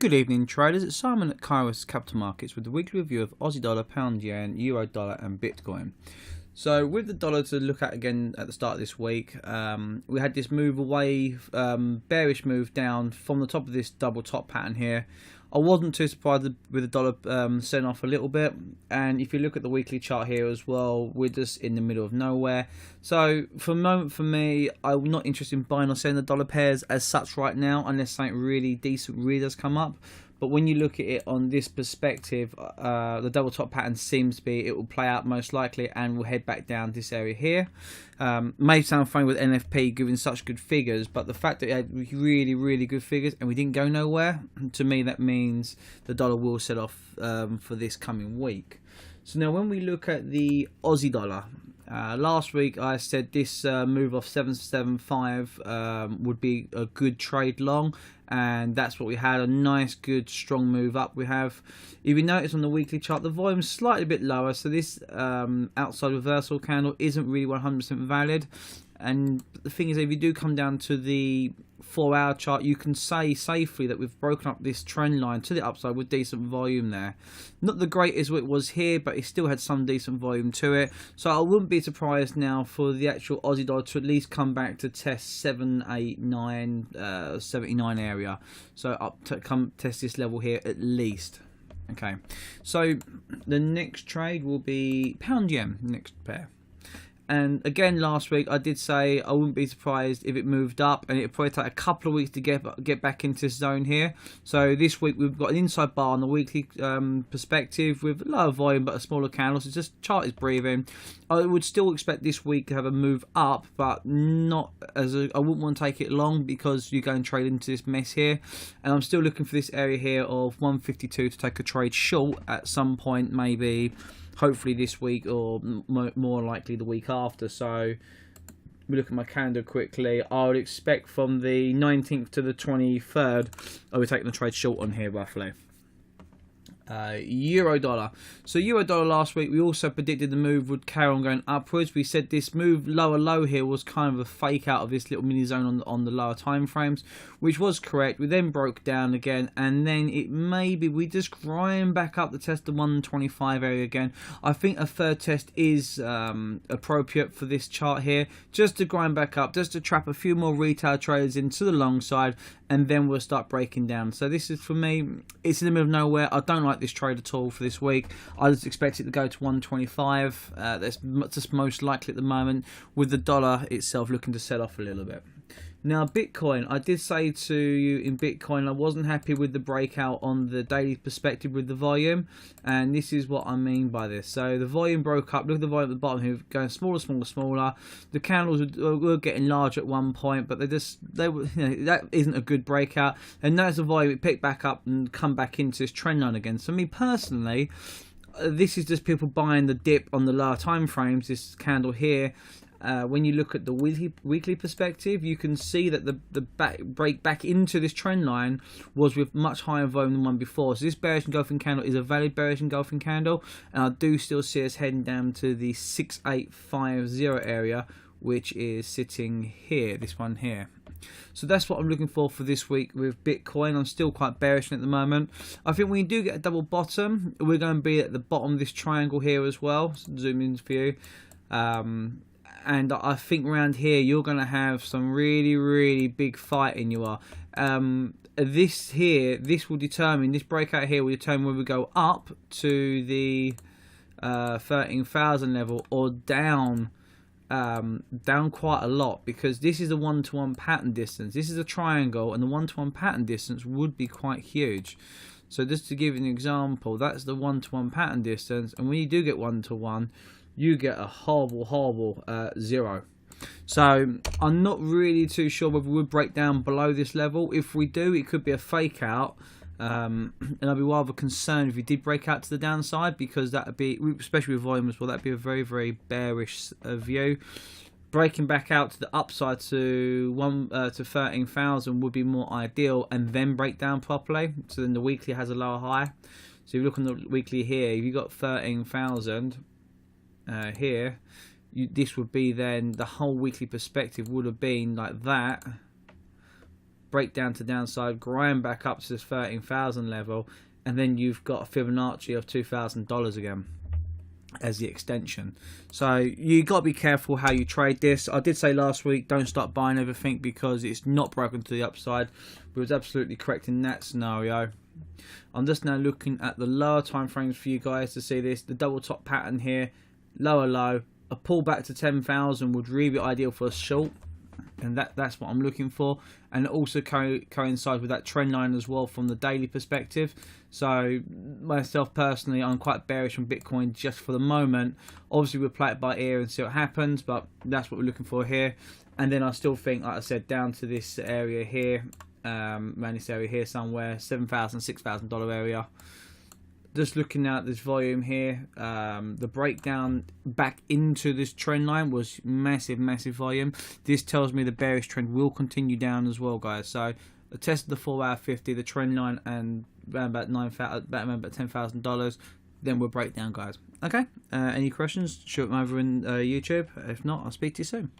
Good evening traders, it's Simon at Kairos Capital Markets with the weekly review of Aussie dollar, pound yen, euro dollar and Bitcoin. So with the dollar to look at again at the start of this week, we had this move away, bearish move down from the top of this double top pattern here. I wasn't too surprised with the dollar selling off a little bit, and if you look at the weekly chart here as well, we're just in the middle of nowhere. So for the moment for me, I'm not interested in buying or selling the dollar pairs as such right now, unless something really decent really does come up. But when you look at it on this perspective, the double top pattern seems to be it will play out most likely and will head back down this area here. May sound funny with NFP giving such good figures, but the fact that it had really good figures and we didn't go nowhere, to me that means the dollar will sell off for this coming week. So now when we look at the Aussie dollar, last week I said this move off 775 would be a good trade long, and that's what we had. A nice good strong move up we have. If you notice on the weekly chart, the volume's slightly a bit lower, so this outside reversal candle isn't really 100% valid. And the thing is, if you do come down to the 4-hour chart, you can say safely that we've broken up this trend line to the upside with decent volume there. Not the greatest it was here, but it still had some decent volume to it. So I wouldn't be surprised now for the actual Aussie dollar to at least come back to test 79 area. So up to come test this level here at least. Okay, so the next trade will be pound yen, next pair. And again, last week I did say I wouldn't be surprised if it moved up, and it'd probably take a couple of weeks to get back into this zone here. So this week we've got an inside bar on the weekly perspective with lower volume but a smaller candle. So just chart is breathing. I would still expect this week to have a move up, but not as I wouldn't want to take it long because you're going to trade into this mess here. And I'm still looking for this area here of 152 to take a trade short at some point, maybe. Hopefully this week or more likely the week after. So we look at my calendar quickly. I would expect from the 19th to the 23rd, I'll be taking the trade short on here roughly. Euro dollar. So euro dollar last week we also predicted the move would carry on going upwards. We said this move lower low here was kind of a fake out of this little mini zone on the lower time frames, which was correct. We then broke down again, and then it maybe we just grind back up to test the 125 area again. I think a third test is appropriate for this chart here, just to grind back up, just to trap a few more retail traders into the long side, and then we'll start breaking down. So this is, for me, it's in the middle of nowhere. I don't like this trade at all for this week. I just expect it to go to 125. That's just most likely at the moment, with the dollar itself looking to sell off a little bit. Now Bitcoin, I did say to you in Bitcoin I wasn't happy with the breakout on the daily perspective with the volume, and this is what I mean by this. So the volume broke up. Look at the volume at the bottom here, going smaller. The candles were getting large at one point, but they were, that isn't a good breakout. And notice the volume, it picked back up and come back into this trend line again. So me personally, this is just people buying the dip on the lower time frames, this candle here. When you look at the weekly perspective, you can see that the break back into this trend line was with much higher volume than one before. So this bearish engulfing candle is a valid bearish engulfing candle, and I do still see us heading down to the 6850 area, which is sitting here, this one here. So that's what I'm looking for this week with Bitcoin. I'm still quite bearish at the moment. I think when you do get a double bottom, we're going to be at the bottom of this triangle here as well. Zoom in for you. And I think around here you're going to have some really big fighting. You are. This will determine, this breakout here will determine whether we go up to the 13,000 level or down quite a lot, because this is a 1-to-1 pattern distance. This is a triangle, and the 1-to-1 pattern distance would be quite huge. So just to give you an example, that's the 1-to-1 pattern distance, and when you do get 1-to-1, you get a horrible 0. So I'm not really too sure whether we would break down below this level. If we do, it could be a fake out, and I'd be rather concerned if we did break out to the downside, because that would be, especially with volume as well, that'd be a very bearish view. Breaking back out to the upside to 13,000 would be more ideal, and then break down properly. So then the weekly has a lower high. So if you look on the weekly here, if you got 13,000 here, this would be then the whole weekly perspective would have been like that, break down to downside, grind back up to this 13,000 level, and then you've got a Fibonacci of $2,000 again as the extension. So you got to be careful how you trade this. I did say last week, don't start buying everything because it's not broken to the upside. We was absolutely correct in that scenario. I'm just now looking at the lower time frames for you guys to see this. The double top pattern here, lower low, a pullback to 10,000 would really be ideal for a short, and that's what I'm looking for. And it also coincides with that trend line as well from the daily perspective. So myself personally, I'm quite bearish on Bitcoin just for the moment. Obviously we'll play it by ear and see what happens, but that's what we're looking for here. And then I still think, like I said, down to this area here, around this area here somewhere, $7,000, $6,000 area. Just looking at this volume here, the breakdown back into this trend line was massive volume. This tells me the bearish trend will continue down as well, guys. So I tested the 4-hour 50, the trend line, and around about $10,000. Then we'll break down, guys. Okay. Any questions? Shoot them over in YouTube. If not, I'll speak to you soon.